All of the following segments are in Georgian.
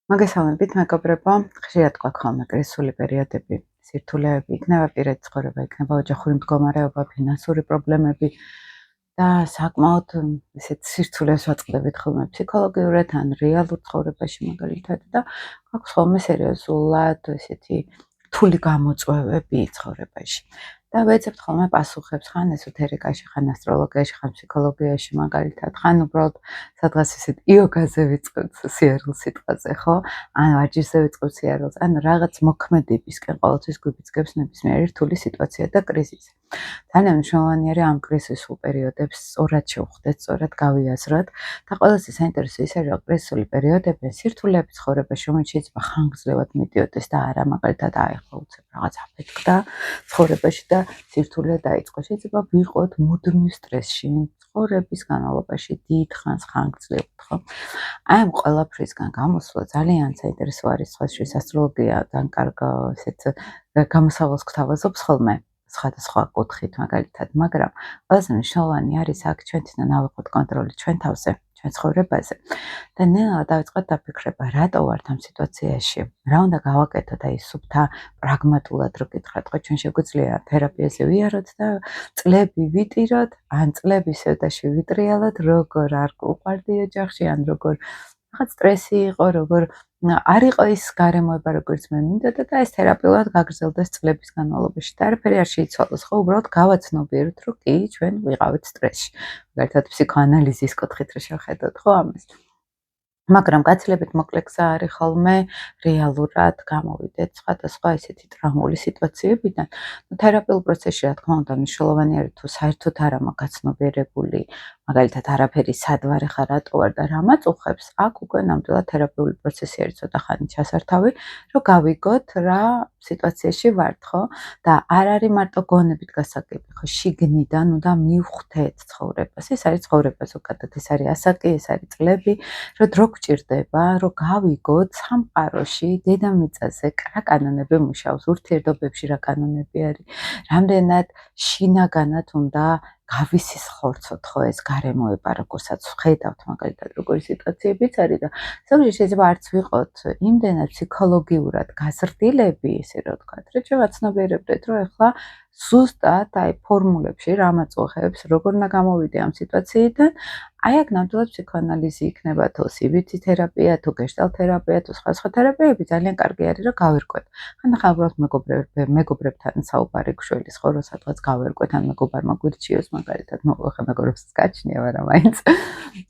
მოგესალმებით, მეგობრებო. ხშირად გვაქვს ხოლმე კრიზისული პერიოდები, სირთულეები, იქნება პირადი ცხოვრება, იქნება ოჯახური მდგომარეობა, ფინანსური პრობლემები და საკმაოდ ისეთ სირთულეებს ვაწყდებით ხოლმე ფსიქოლოგიურად ან რეალურ ცხოვრებაში მაგალითად და გვაქვს ხოლმე სერიოზულად ესეთი რთული გამოწვევები ცხოვრებაში. და ვეძებთ ხოლმე პასუხებს ხან ესოთერიკაში, ხან ასტროლოგიაში, ხან ფსიქოლოგიაში მაგალითად, ხან უბრალოდ სადღაც ისეთ იოგაზე ვიწყებთ სიარულ სიტყვაზე, ხო? ან ვარჯიშზე ვიწყებთ სიარულს, ან რაღაც მოქმედებისკენ ყოველთვის გვიბიძგებს ნებისმიერი რთული სიტუაცია და კრიზისი. ძალიან მნიშვნელოვანი არის ამ კრიზისულ პერიოდებს სწორად შევხვდეთ, სწორად გავიაზროთ და ყველაზე საინტერესო ის არის, რომ კრიზისული პერიოდები სირთულეები ცხოვრებაში, რომელიც შეიძლება ხანგრძლივად მიდიოდეს და არა მაგალითად აიხო უცებ რაღაც აფეთქდა ცხოვრებაში და სირთულე დაიწყო. შეიძლება ვიყოთ მუდმივ სტრესში, ცხოვრების განმავლობაში დიდ ხანს ხანგრძლივად, ხო? აი ამ ყველაფრისგან გამოსვლა ძალიან საინტერესო არის სხვადასხვა ასტროლოგიიდან კარგ ესეთ გამოსავალს გვთავაზობს ხოლმე სხვადასხვა კუთხით მაგალითად, მაგრამ ყველაზე მნიშვნელოვანი არის აქ ჩვენთვისაც ნავიღოთ კონტროლი ჩვენ თავზე, ჩვენ ცხოვრებაზე და ნელა დავიწყოთ დაფიქრება, რატო ვართ ამ სიტუაციაში, რა უნდა გავაკეთოთ, აი სუფთა პრაგმატულად რო გითხრათ, ხო ჩვენ შეგვიძლია თერაპიაზე ვიაროთ და წლები ვიტიროთ, ან წლები სევდაში ვიტრიალოთ, როგორ არ უყვარდი ოჯახში, ან როგორ რაღაც სტრესი იყო, როგორ არ იყო ის გარემოება, როგორც მე მინდოდა და ეს თერაპიულად გაგრძელდეს წლების განმავლობაში და არაფერი არ შეიცვალოს, ხო, უბრალოდ გავაცნობიეროთ, რომ კი, ჩვენ ვიყავით სტრესში. მაგალითად, ფსიქოანალიზის კუთხით რო შევხედოთ, ხო, ამას. მაგრამ გაცილებით მოკლე გზა არის ხოლმე რეალურად გამოვიდეთ სხვადასხვა ესეთი ტრაუმული სიტუაციებიდან. თერაპიულ პროცესში, რა თქმა უნდა, მნიშვნელოვანი არის თუ საერთოდ არ ამა გაცნობიერებული, მაგალითად, არაფერი სად ვარ ხარ, რატო ვარ და რა მაწუხებს, აქ უკვე ნამდვილად თერაპიული პროცესი არის ცოტა ხანი ჩასართავი, რომ გავიგოთ რა სიტუაციაში ვართ, ხო? და არ არის მარტო გონებით გასაგები, ხო? შიგნიდან უნდა მივხვდეთ ცხოვრებას. ეს არის ცხოვრება ზოგადად, ეს არის ასაკი, ეს არის წლები, რომ დრო გვჭირდება, რომ გავიგოთ სამყაროში დედამიწაზე რა კანონები მუშაობს, ურთიერთობებში რა კანონები არის, რამდენად შინაგანად უნდა გავისისხლორცოთ ხო ეს გარემოება, როგორცაც ვხედავთ მაგალითად როგორი სიტუაციებიც არის და ზოგჯერ შეიძლება არც ვიყოთ იმდენად ფსიქოლოგიურად გაზრდილები, ესე რომ ვთქვათ, რომ შევაცნობიერებდეთ, რომ ეხლა ზუსტად აი ფორმულებში რა მაწუხებს, როგორ უნდა გამოვიდე ამ სიტუაციიდან, აი აქ ნამდვილად ფსიქოანალიზი იქნება თუ CBT თერაპია, თუ გეშტალტ თერაპია, თუ სხვა თერაპიები ძალიან კარგი არის, რომ გავერკვეთ. ან ახლა უბრალოდ მეგობრებთან საუბარი გშველის ხო, რომ სადღაც გავერკვეთ, ან მეგობარმა გვირჩიოს მაგალითად, ახლა მეგობრებს გაჩნია, მაგრამ მაინც.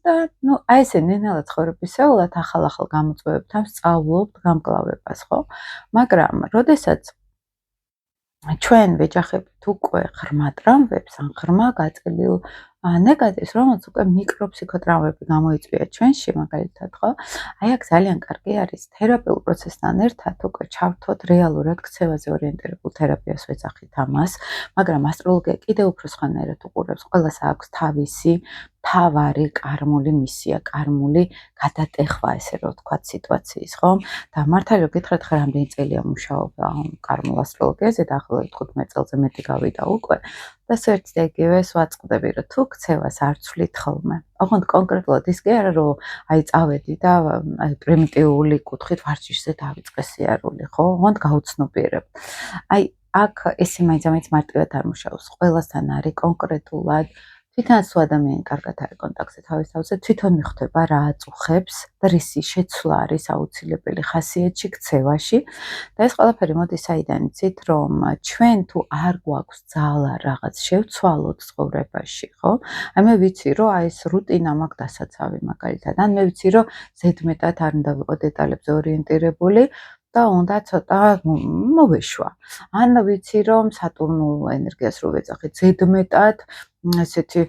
და ნუ აი ესე ნენელა ცხოვრებისეულად ახალ გამოწვევებთან სწავლობთ გამკლავებას, ხო? მაგრამ როდესაც ჩვენ ვეჯახებით უკვე ღრმა ტრამვებს, ან ღრმა გაწელილ ნეგატივს, რომელიც უკვე მიკროფსიქოტრამვები გამოიწვია ჩვენში, მაგალითად, ხო? აი აქ ძალიან კარგი არის თერაპიულ პროცესთან ერთად უკვე ჩავთოთ რეალურად ქცევაზე ორიენტირებულ თერაპიას ვეძახით ამას, მაგრამ ასტროლოგია კიდევ უფრო სხვანაირად უყურებს, ყველას აქვს თავისი თავარი კარმული მისია, კარმული გადატეხვა, ესე რომ ვთქვათ, სიტუაციის, ხო? და მართალი რომ გითხრათ, ხა რამდენი წელია მუშაობა კარმულ ასტროლოგიაზე და ახლა 15 წელზე მეტი გავიდა უკვე. და საერთოდ ეგივეს ვაწყდები, რომ თუ ქცევას არ ცვლით ხოლმე. ოღონდ კონკრეტულად ის კი არა, რომ აი წავედი და აი პრიმიტიული კუთხით ვარჯიშზე დავიწყე სიარული, ხო? ოღონდ გავუცნობიერებ. აი აქ ესე მაინც მარტივად არ მუშაობს. ყველასთან არის კონკრეტულად თვითონაც თუ ადამიანი კარგად არის კონტაქტზე თავის თავზე, თვითონ მიხვდება რა აწუხებს და რისი შეცვლა არის აუცილებელი ხასიათში, ქცევაში. და ეს ყველაფერი მოდის საიდან იცით, რომ ჩვენ თუ არ გვაქვს ძალა რაღაც შევცვალოთ ცხოვრებაში, ხო? აი მე ვიცი, რომ აი ეს რუტინა მაქვს დასაცავი მაგალითად, ან მე ვიცი, რომ ზედმეტად არ უნდა ვიყო დეტალებზე ორიენტირებული და უნდა ცოტა მოვეშვა. ან ვიცი, რომ სატურნულ ენერგიას რო ვეძახით, ზედმეტად ესეთი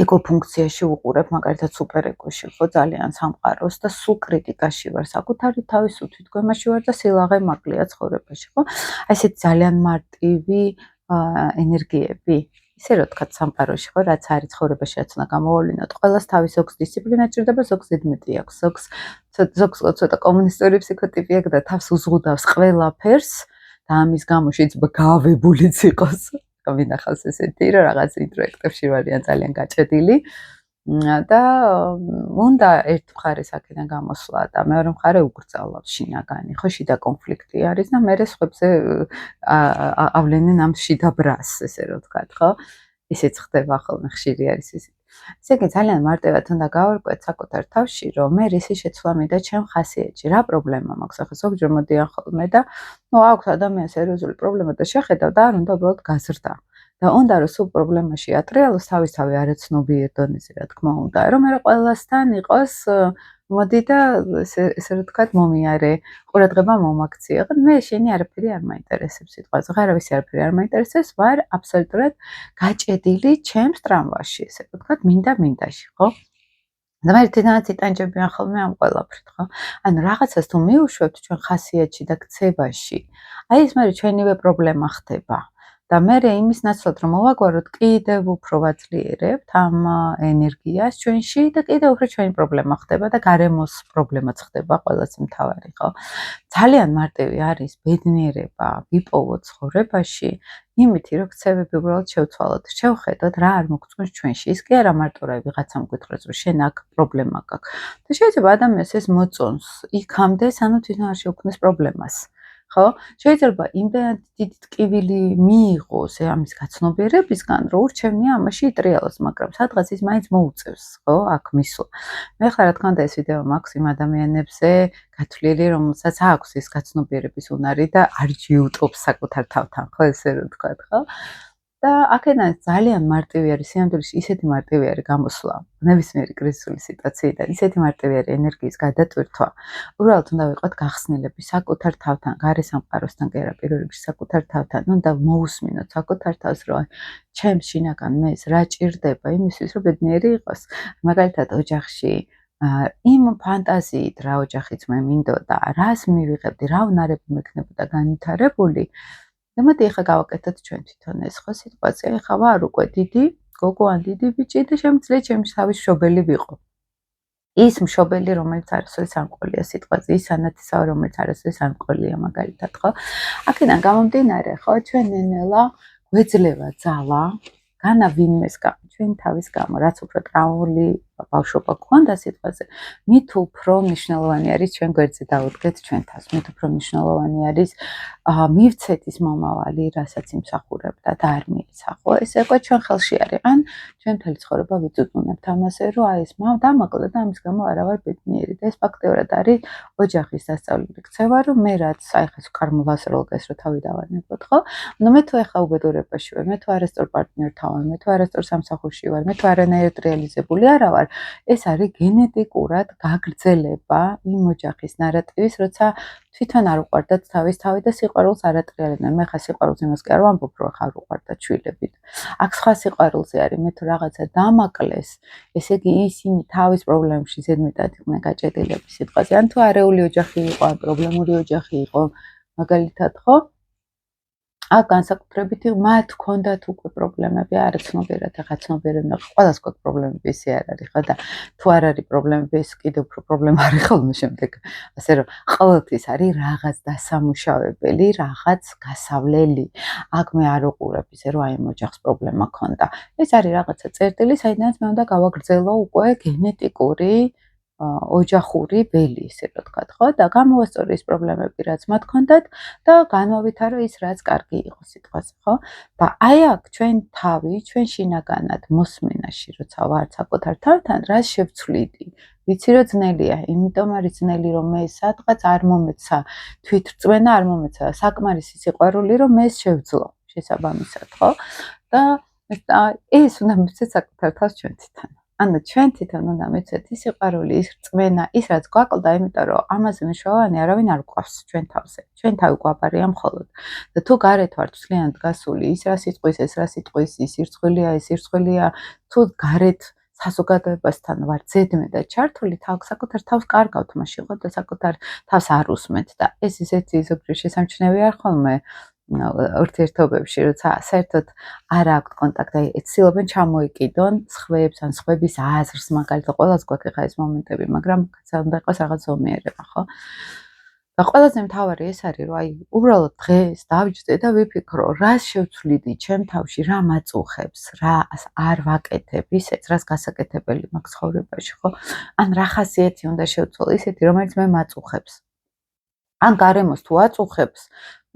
ეკო ფუნქციაში უყურებ, მაგალითად სუპერ ეკოში, ხო, ძალიან სამყაროს და სულ კრიტიკაში ვარ, საკუთარი თავის უთვითგვემაში ვარ და სილაღე მაკლია ცხოვრებაში, ხო? აი ესეთი ძალიან მარტივი ენერგიები, ისე რომ ვთქვათ სამყაროში, ხო, რაც არის ცხოვრებაში, რაც უნდა გამოვავლინოთ, ყველას თავის ზოგს დისციპლინა ჭირდება, ზოგს ზედმეტი აქვს, ზოგს ცოტა კომუნისტური ფსიქოტიპი აქვს და თავს უზღუდავს ყველაფერს და ამის გამო შეიძლება გავებულიც იყოს. მინახავს ესეთი, რომ რაღაც ინტროექტებში ვარიან ძალიან გაჭედილი და უნდა ერთ მხარეს აქედან გამოსვლა და მეორე მხარე უკრძალავს შინაგანი, ხო, შიდა კონფლიქტი არის და მერე სხვებზე ავლენენ ამ შიდა ბრას, ესე რომ ვთქვათ, ხო? ისიც ხდება ხოლმე, ხშირი არის ისიც. ესე იგი, ძალიან მარტივად უნდა გავარკვეთ საკუთარ თავში, რომ მე რისი შეცვლა მინდა ჩემ ხასიათში, რა პრობლემა მაქვს, ახლა ზოგჯერ მოდიან ხოლმე და აქვს ადამიანს სერიოზული პრობლემა და შეხედავ და არ უნდა უბრალოდ გაზრდა. და უნდა რომ სულ პრობლემაში ატრიალოს თავისთავი არაცნობიერ დონეზე, რა თქმა უნდა, რომ მე ყველასთან იყოს მოდი და ესე რომ ვთქვათ მომიარე, ყურადღება მომაქცია. მე შენი არაფერი არ მაინტერესებს სიტყვაზე, ღარავის არაფერი არ მაინტერესებს, ვარ აბსოლუტურად გაჭედილი ჩემს ტრამვაში, ესე რომ ვთქვათ, მინდაში, ხო? და მე თვითონაც იტანჯებიან ხოლმე ამ ყველაფრით, ხო? ანუ რაღაცას თუ მივუშვებთ ჩვენ ხასიათში და ქცევაში, აი ეს მე ჩვენივე პრობლემა ხდება. და მე იმის ნაცვლად რომ მოვაგვაროთ, კიდევ უფრო ვაძლიერებთ ამ ენერგიას ჩვენში და კიდევ უფრო ჩვენი პრობლემა ხდება და გარემოს პრობლემაც ხდება ყველაზე მთავარი, ხო? ძალიან მარტივი არის ბედნიერება ვიპოვოთ ცხოვრებაში, იმითი რომ ქცევები უბრალოდ შევცვალოთ, შევხედოთ რა არ მოგწონს ჩვენში. ის კი არა მარტო რა ვიღაცამ გითხრას რომ შენ აქ პრობლემა გაქვს. და შეიძლება ადამიანს ეს მოწონს იქამდე, სანამ თვითონ არ შეუქმნის პრობლემას. ხო? შეიძლება იმდენად დიდი ტკივილი მიიღოს ამის გაცნობიერებისგან, რომ ურჩევნია ამაში იტრიალოს, მაგრამ სადღაც ის მაინც მოუწევს, ხო? აქ მისვლა. მე ხარ რა თქმა უნდა ეს ვიდეო მაქვს იმ ადამიანებზე გათვლილი, რომელსაც აქვს ეს გაცნობიერების უნარი და არ ჯიუტობს საკუთარ თავთან, ხო, ესე რომ ვთქვათ, ხო? და აქედან ძალიან მარტივი არის სინამდვილეში ისეთი მარტივი არის გამოსვლა ნებისმიერი კრიზისული სიტუაციიდან, ისეთი მარტივი არის ენერგიის გადატვირთვა. უბრალოდ უნდა ვიყოთ გახსნილები საკუთარ თავთან, გარე სამყაროსთან კი არა, პირველ რიგში საკუთარ თავთან. უნდა მოусმინოთ საკუთარ თავს, რომ ჩემს შინაგან მეს რა ჭირდება იმისთვის, რომ ბედნიერი იყოს. მაგალითად ოჯახში იმ ფანტაზიით რა ოჯახიც მე მინდოდა, რას მივიღებდი, რა უნარები მექნებოდა განვითარებული. და მოდი ახლა გავაკეთოთ ჩვენ თვითონ ეს ხო სიტუაცია. ახლა ვარ უკვე დიდი გოგო ან დიდი ბიჭი და შემიძლია ჩემი თავის მშობელი ვიყო. ის მშობელი, რომელიც არასოდეს არ მყოლია სიტყვაზე, ის ანათისავე, რომელიც არასოდეს არ მყოლია მაგალითად, ხო? აქედან გამომდინარე, ხო, ჩვენ ნელა გვეძლევა ძალა, განა ვინმეს გამო, ჩვენ თავის გამო, რაც უფრო ტრავმული ბავშვობა გქონდა სიტყვაზე, მით უფრო მნიშვნელოვანი არის ჩვენ გვერდზე დავუდგეთ ჩვენ თავს, მით უფრო მნიშვნელოვანი არის მივცეთ ის მომავალი, რასაც იმსახურებდა და არ მიეცახო. ეს უკვე ჩვენ ხელში არის. ან ჩვენ მთელი ცხოვრება ვიწუწუნებთ ამაზე, რომ აი ეს დამაკლდა და ამის გამო არა ვარ ბედნიერი. და ეს ფაქტიურად არის ოჯახის დასწავლული ქცევა, რომ მე რაც აი ხა კარმულას როლგეს რო თავი დავანებოთ, ხო? ნუ მე თუ ახლა უბედურებაში ვარ, მე თუ არასწორ პარტნიორთან ვარ, მე თუ არასწორ სამსახურში ვარ, მე თუ არანაირად რეალიზებული არა ვარ, ეს არის გენეტიკურად გაგრძელება იმ ოჯახის ნარატივის, როცა თვითონ არ უყვარდათ თავის თავი და სიყვარულს არ ატრიალებდნენ. მე ხა სიყვარულს იმას კი არ ვამბობ, რომ ხარ უყვარდათ შვილები. აქ სხვა სიყვარულზე არის, მე თუ რაღაცა დამაკლეს, ესე იგი ისინი თავის პრობლემებში ზედმეტად იყვნენ გაჭედილები სიტყვაზე. ან თუ არეული ოჯახი იყო, ან პრობლემური ოჯახი იყო, მაგალითად, ხო? აქ განსაკუთრებით მათ ჰქონდათ უკვე პრობლემები, არაცნობიერად, ახლა ცნობიერებნა, ყველას გვაქვს პრობლემები, ისე არ არის, ხო და თუ არ არის პრობლემები, ეს კიდევ უფრო პრობლემა არის ხოლმე შემდეგ. ასე რომ ყოველთვის არის რაღაც დასამუშავებელი, რაღაც გასავლელი. აქ მე არ უყურებ ისე რომ აი ოჯახს პრობლემა ჰქონდა. ეს არის რაღაცა წერტილი, საიდანაც მე უნდა გავაგრძელო უკვე გენეტიკური ოჯახური ველი, ისე რომ ვთქვათ, ხო? და გამოვასწორო ის პრობლემები, რაც მათ ჰქონდათ და განვავითარო ის, რაც კარგი იყო სიტყვაზე, ხო? და აი აქ ჩვენ თავი, ჩვენ შინაგანად მოსმენაში, როცა ვართ საკუთარ თავთან, რას შევცვლიდი? ვიცი რომ ძნელია, იმიტომ არის ძნელი, რომ მე სადღაც არ მომეცა თვითრწმენა, არ მომეცა საკმარისი სიყვარული, რომ მე შევძლო შესაბამისად, ხო? და ეს უნდა მივცეთ საკუთარ თავს ჩვენ თვითონ. ანუ ჩვენ თვითონ უნდა მივცეთ ის სიყვარული, ის რწმენა, ის რაც გვაკლდა, იმიტომ რომ ამაზე მნიშვნელოვანი არავინ არ გვყავს ჩვენ თავზე. ჩვენ თავი გვაბარია მხოლოდ. და თუ გარეთ ვართ მთლიანად გასული, ის რა სიტყვის, ეს რა სიტყვის, ის ირცხვილია, ეს ირცხვილია, თუ გარეთ საზოგადოებასთან ვართ ზედმეტად ჩართული, საკუთარ თავს კარგავთ მაშინ, ხო და საკუთარ თავს არ უსმენთ და ეს ისეთი ზოგჯერ შესამჩნევი არ ხოლმე ურთიერთობებში, როცა საერთოდ არ აქვს კონტაქტი, აი ცდილობენ ჩამოეკიდონ სხვებს ან სხვების აზრს, მაგალითად, ყველას გვაქვს ხა ეს მომენტები, მაგრამ კაცად უნდა იყოს რაღაც ზომიერება, ხო? და ყველაზე მთავარი ეს არის, რომ აი უბრალოდ დღეს დავჯდე და ვიფიქრო, რა შევცვლიდი ჩემ თავში, რა მაწუხებს, რა არ ვაკეთებ, ისეც რაც გასაკეთებელი მაქვს ცხოვრებაში, ხო? ან რა ხასიათი უნდა შევცვალო, ისეთი, რომელიც მე მაწუხებს. ან გარემოს თუ აწუხებს,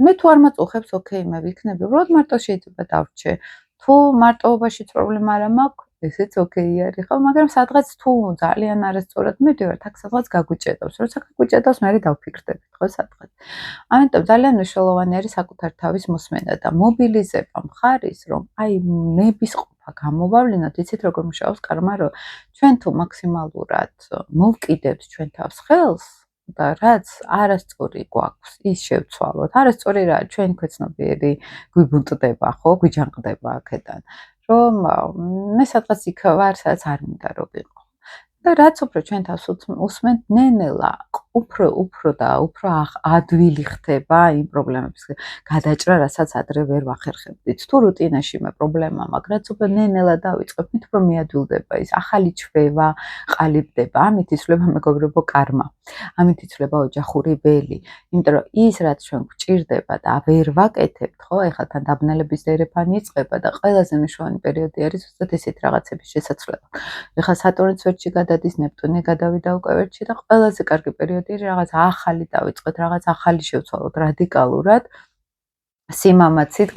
მე თუ არ მაწუხებს, ოკეი, მე ვიქნები, უბრალოდ მარტო შეიძლება დავრჩე. თუ მარტოობაშიც პრობლემა არ მაქვს, ესეც ოკეი არის, ხო? მაგრამ სადღაც თუ ძალიან არასწორად მივდივართ, აქ სადღაც გაგვიჭედავს. როცა გაგვიჭედავს, მე დავფიქრდებით, ხო, სადღაც. ამიტომ ძალიან მნიშვნელოვანი არის საკუთარ თავის მოსმენა და მობილიზება მხარის, რომ აი ნებისყოფა გამოვავლინოთ, იცით როგორ მუშაობს კარმა, რომ ჩვენ თუ მაქსიმალურად მოვკიდებთ ჩვენ თავს ხელს და რაც არასწორი გვაქვს, ის შევცვალოთ. არასწორი რა, ჩვენი ქვეცნობიერი გვიბუნტდება, ხო, გვიჯანყდება აქედან. რომ მე სადღაც იქ ვარ, სადაც არ მინდა რომ ვიყო. და რაც უფრო ჩვენ თავს უსმენთ, ნელ-ნელა უფრო და უფრო ადვილი ხდება იმ პრობლემების გადაჭრა, რასაც ადრე ვერ ვახერხებდით. თუ რუტინაში მე პრობლემა მაქვს, რაც უფრო ნელ-ნელა დავიწყებ, მით უფრო მიადვილდება ის ახალი ჩვევა, ყალიბდება. ამით იცვლება მეგობრებო კარმა. ამით იცვლება ოჯახური ველი. იმიტომ რომ ის რაც ჩვენ გვჭირდება და ვერ ვაკეთებთ, ხო, ეხლა თან დაბნელების დერეფანი იწყება და ყველაზე მნიშვნელოვანი პერიოდი არის ზუსტად ესეთი რაღაცების შესაძლებლობა. ეხლა სატურნიც ვერტში გადადის, ნეპტუნი გადავიდა უკვე ვერტში და ყველაზე კარგი პერიოდი არის რაღაც ახალი დავიწყოთ, რაღაც ახალი შევცვალოთ რადიკალურად. სიმამაცით,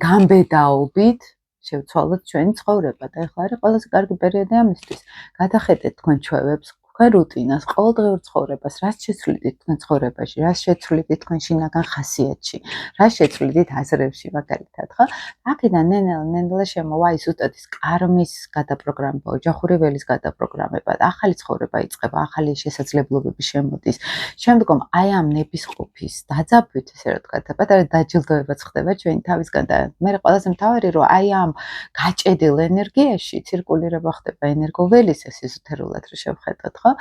გამბედაობით შევცვალოთ ჩვენი ცხოვრება და ეხლა არის ყველაზე კარგი პერიოდი ამისთვის. გადახედეთ თქვენ ჩვევებს, თქვენ რუტინას, ყოველდღიურ ცხოვრებას, რაც შეცვლიდით თქვენ ცხოვრებაში, რაც შეცვლიდით თქვენ შინაგან ხასიათში, რაც შეცვლიდით აზრებში, მაგალითად, ხო? აქედან ნელა შემოვა ის ზუსტად ის კარმის გადაპროგრამება, ოჯახური ველის გადაპროგრამება და ახალი ცხოვრება იწყება, ახალი შესაძლებლობები შემოდის. შემდგომ აი ამ ნებისყოფის დაძაბვით, ესე რომ ვთქვათ, პატარა დაჯილდოებაც ხდება ჩვენი თავისგან და მე ყველაზე მთავარი რომ აი ამ გაჭედილ ენერგიაში ცირკულირება ხდება ენერგოველის ეზოთერულად რომ შევხედოთ, ხო?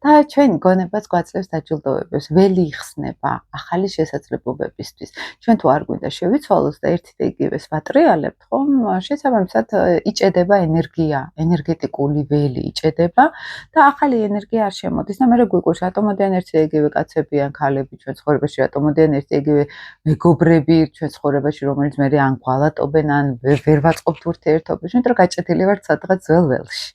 და ჩვენი გონებაც გვაძლევს დაჯილდოებებს, ველი იხსნება ახალი შესაძლებლობებისთვის. ჩვენ თუ არ გვინდა შევიცვალოთ და ერთი და იგივეს ვატრიალებთ, ხო? შესაბამისად იჭედება ენერგია, ენერგეტიკული ველი იჭედება და ახალი ენერგია არ შემოდის და მე რო გვიყვარს რატომ მოდიან ერთი და იგივე კაცები ან ქალები ჩვენ ცხოვრებაში, რატომ მოდიან ერთი და იგივე მეგობრები ჩვენ ცხოვრებაში, რომელიც მე ან გვალატობენ ან ვერ ვაწყობთ ურთიერთობებს, იმიტომ რომ გაჭედილი ვართ სადღაც ველში.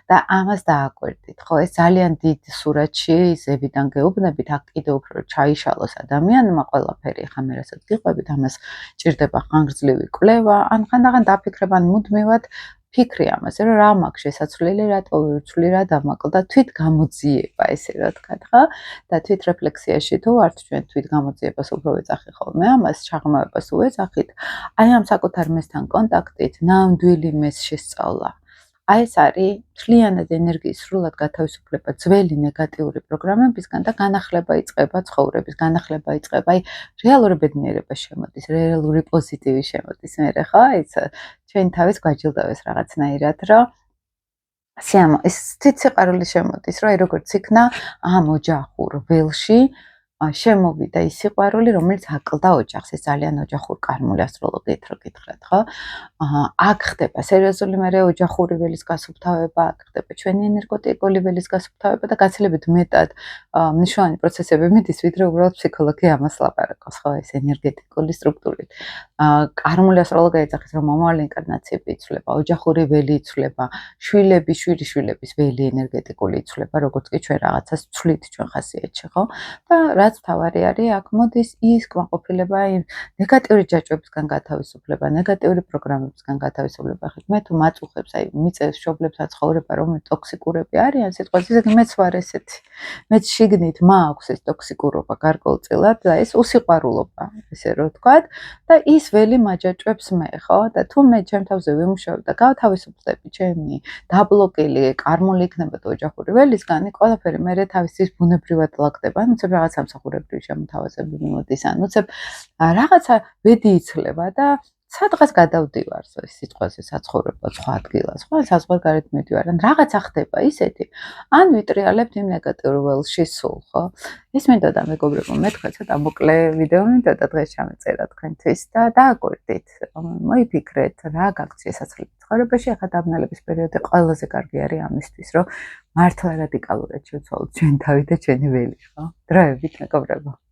და ამას დააკვირდით, ხო, ეს ძალიან დიდ სურათში ზევიდან გეუბნებით, აქ კიდევ უფრო ჩაიშალოს ადამიანმა ყველაფერი, ხა მე რასაც გიყვებით, ამას ჭირდება ხანგრძლივი კვლევა, ან ხანდახან დაფიქრებ, ან მუდმივად ფიქრი ამაზე, რომ რა მაქვს შესაძლებელი, რატო ვირცვლი, რა დამაკლდა, თვით გამოძიება, ესე რა ვთქვათ, ხო? და თვით რეფლექსიაში თუ ვართ ჩვენ თვით გამოძიებას უფრო ვეძახი ხოლმე ამას, ჩაღრმავებას უეძახით, აი ამ საკუთარ მესთან კონტაქტით, ნამდვილი მეს შესწავლა. აი ეს არის მთლიანად ენერგიის სრულად გათავისუფლება ძველი ნეგატიური პროგრამებისგან და განახლება იწყება ცხოვრების, განახლება იწყება, აი რეალური ბედნიერება შემოდის, რეალური პოზიტივი შემოდის მერე, ხო? აი ჩვენ თავის გვაჯილდოვეს რაღაცნაირად, რომ ეს თვით სიყვარული შემოდის, რომ აი როგორც იქნა ამ ოჯახურ ველში შემოვიდა ის სიყვარული, რომელიც აკლდა ოჯახს, ეს ძალიან ოჯახურ კარმული ასტროლოგიით რო გითხრათ, ხო? აქ ხდება სერიოზული მერე ოჯახური ველის გასუფთავება, აქ ხდება ჩვენი ენერგეტიკული ველის გასუფთავება და გაცილებით მეტად მნიშვნელოვანი პროცესები მიდის, ვიდრე უბრალოდ ფსიქოლოგია ამას ლაპარაკობს, ხო, ეს ენერგეტიკული სტრუქტურით. კარმული ასტროლოგია ეძახის, რომ მომავალი ინკარნაციები იცვლება, ოჯახური ველი იცვლება, შვილების ველი ენერგეტიკული იცვლება, როგორც კი ჩვენ რაღაცას ვცვლით ჩვენ ხასიათში, ხო? და რაც თავარი არის, აქ მოდის ის კმაყოფილება, ნეგატიური ჯაჭვებისგან გათავისუფლება, ნეგატიური პროგრამებისგან გათავისუფლება. ხეთ მე თუ მაწუხებს, აი მიწევს მშობლებს აცხოვრება, რომელიც ტოქსიკურები არიან, სიტყვაზე ისე მეც ვარ ესეთი. მეც შიგნით მაქვს ეს ტოქსიკურობა გარკვეულწილად და ეს უსიყვარულობა, ესე რომ ვთქვათ, და ის ველი მაჯაჭვებს მე, ხო? და თუ მე ჩემ თავზე ვიმუშავებ და გავთავისუფლდები ჩემი დაბლოკილი კარმული იქნება და ოჯახური ველისგან, ყველაფერი მე თავის ბუნებრივად ლაგდება, ანუ რაღაც სამსახურებრივი შემოთავაზებები მოდის, ანუ რაღაცა ვედი იცლება და სადღაც გადავდივარ სიტყვაზე საცხოვრებლად სხვა ადგილას, სხვა საზღვარგარეთ მივდივარ, ან რაღაცა ხდება ისეთი, ან ვიტრიალებთ იმ ნეგატიურ ველში სულ, ხო? ეს მინდოდა მეგობრებო, მე თქვენ ცოტა მოკლე ვიდეო მინდოდა დღეს ჩამეწერა თქვენთვის და დააკვირდით, მოიფიქრეთ, რა გაქვთ შესაძლებელი ცხოვრებაში, ახლა დაბნელების პერიოდი ყველაზე კარგი არის ამისთვის, რომ მართლა რადიკალურად შევცვალოთ ჩვენ თავი და ჩვენი ველი, ხო? დროებით მეგობრებო.